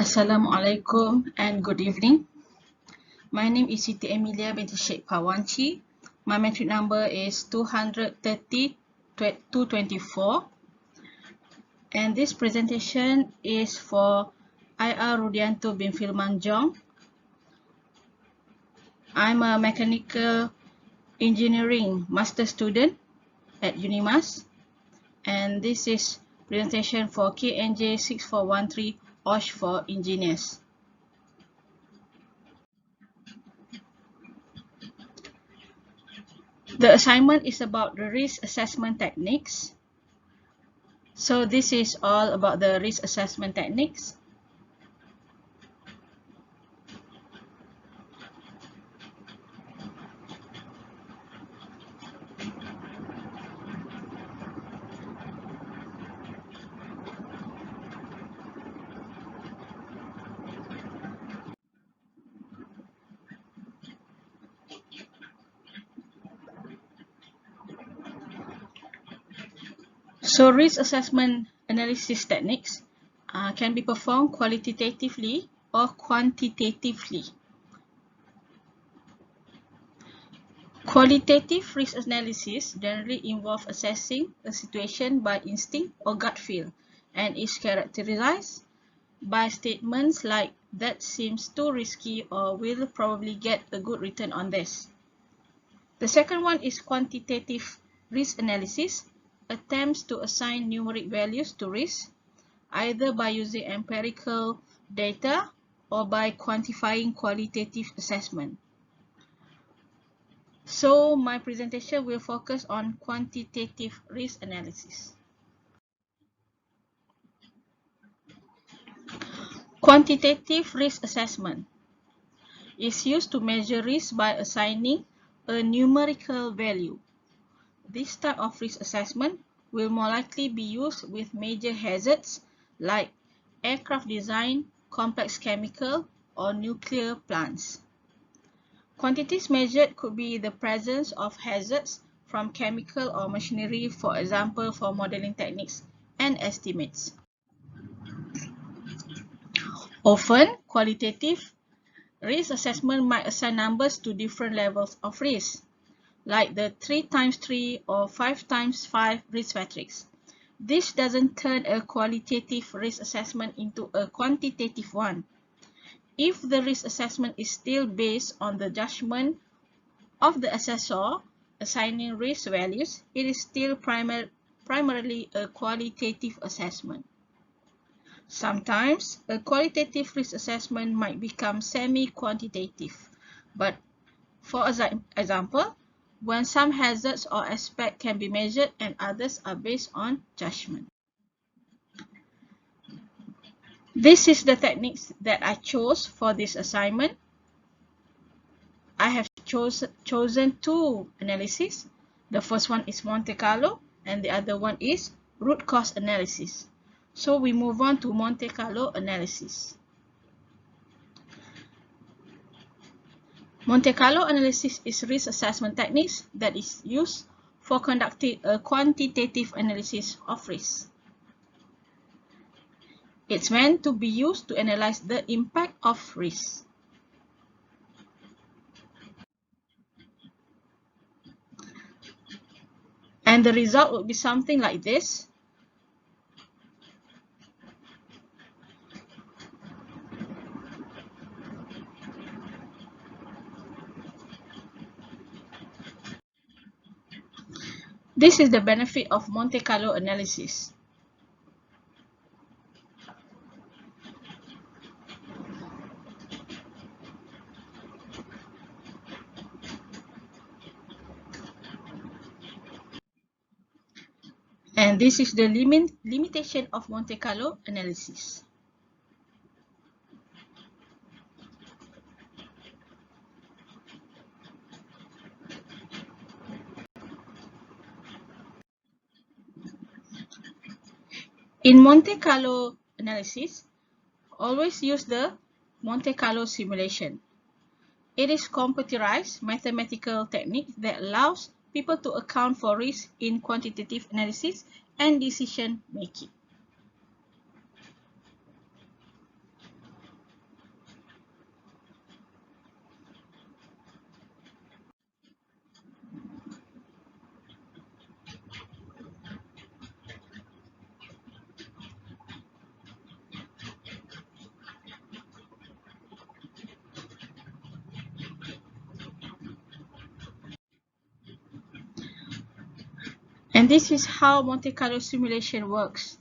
Assalamualaikum and good evening. My name is Siti Emilia binti Sheikh Pawanci. My metric number is 230-224. And this presentation is for IR Rudiyanto bin Firman Jong. I'm a mechanical engineering master student at UNIMAS. And this is presentation for Knj6413 Osh For Engineers. The assignment is about the risk assessment techniques. So this is all about the risk assessment techniques. So risk assessment analysis techniques can be performed qualitatively or quantitatively. Qualitative risk analysis generally involves assessing a situation by instinct or gut feel and is characterized by statements like "that seems too risky" or "will probably get a good return on this." The second one is quantitative risk analysis. Attempts to assign numeric values to risk, either by using empirical data or by quantifying qualitative assessment. So my presentation will focus on quantitative risk analysis. Quantitative risk assessment is used to measure risk by assigning a numerical value. This type of risk assessment will more likely be used with major hazards like aircraft design, complex chemical, or nuclear plants. Quantities measured could be the presence of hazards from chemical or machinery, for example, for modeling techniques and estimates. Often, qualitative risk assessment might assign numbers to different levels of risk, like the 3x3 or 5x5 risk matrix. This doesn't turn a qualitative risk assessment into a quantitative one. If the risk assessment is still based on the judgment of the assessor assigning risk values, it is still primarily a qualitative assessment. Sometimes, a qualitative risk assessment might become semi-quantitative, but for example, when some hazards or aspects can be measured and others are based on judgment. This is the techniques that I chose for this assignment. I have chosen two analyses. The first one is Monte Carlo and the other one is root cause analysis. So we move on to Monte Carlo analysis. Monte Carlo analysis is risk assessment techniques that is used for conducting a quantitative analysis of risk. It's meant to be used to analyze the impact of risk. And the result would be something like this. This is the benefit of Monte Carlo analysis. And this is the limitation of Monte Carlo analysis. In Monte Carlo analysis, always use the Monte Carlo simulation. It is computerized mathematical technique that allows people to account for risk in quantitative analysis and decision making. And this is how Monte Carlo simulation works.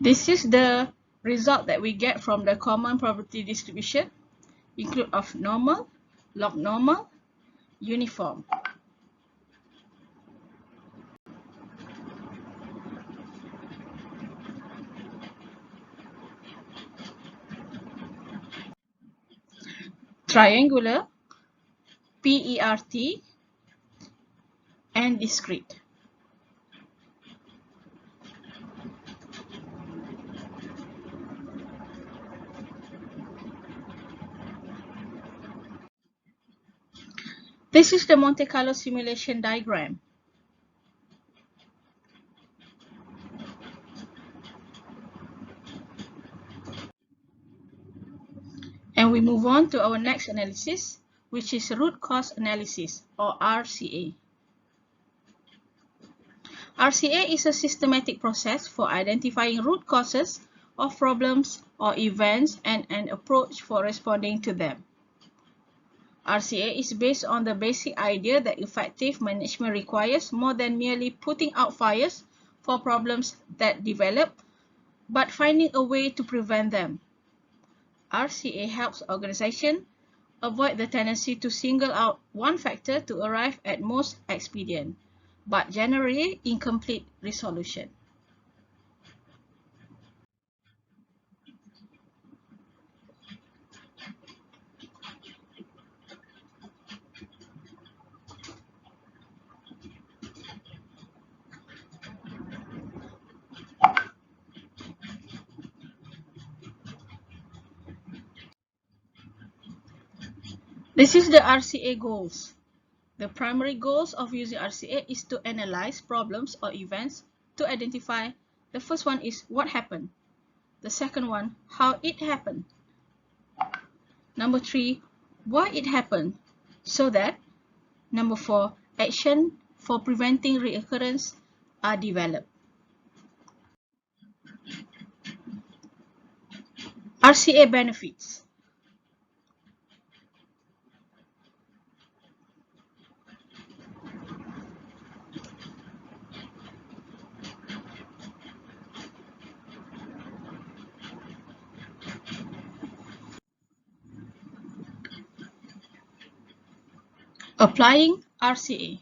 This is the result that we get from the common probability distribution, include of normal, log normal, uniform. Triangular, PERT, and discrete. This is the Monte Carlo simulation diagram. And we move on to our next analysis, which is root cause analysis, or RCA. RCA is a systematic process for identifying root causes of problems or events and an approach for responding to them. RCA is based on the basic idea that effective management requires more than merely putting out fires for problems that develop, but finding a way to prevent them. RCA helps organizations avoid the tendency to single out one factor to arrive at most expedient, but generally incomplete resolution. This is the RCA goals. The primary goals of using RCA is to analyze problems or events to identify. The first one is what happened. The second one, how it happened. Number 3, why it happened. So that. Number 4, action for preventing reoccurrence are developed. RCA benefits. Applying RCA.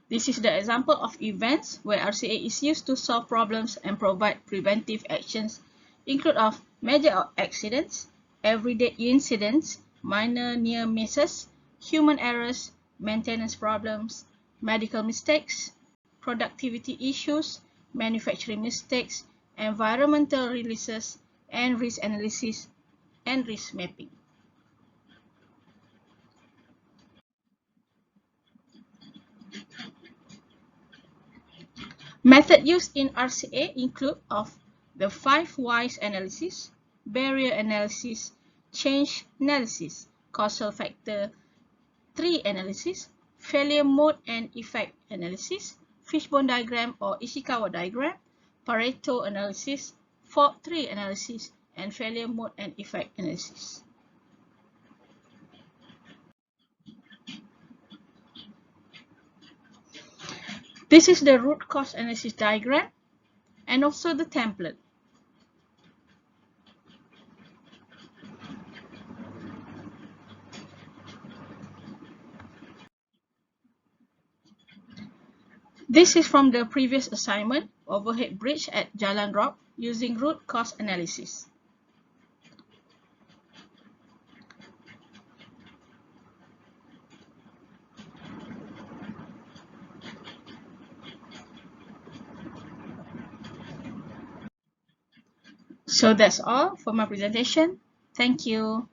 This is the example of events where RCA is used to solve problems and provide preventive actions, include of major accidents, everyday incidents, minor near misses, human errors, maintenance problems, medical mistakes, productivity issues, manufacturing mistakes, environmental releases, and risk analysis and risk mapping. Methods used in RCA include of the 5 whys analysis, barrier analysis, change analysis, causal factor 3 analysis, failure mode and effect analysis, fishbone diagram or Ishikawa diagram, Pareto analysis, fault tree analysis, and failure mode and effect analysis. This is the root cause analysis diagram and also the template. This is from the previous assignment, overhead bridge at Jalan Rock using root cause analysis. So that's all for my presentation. Thank you.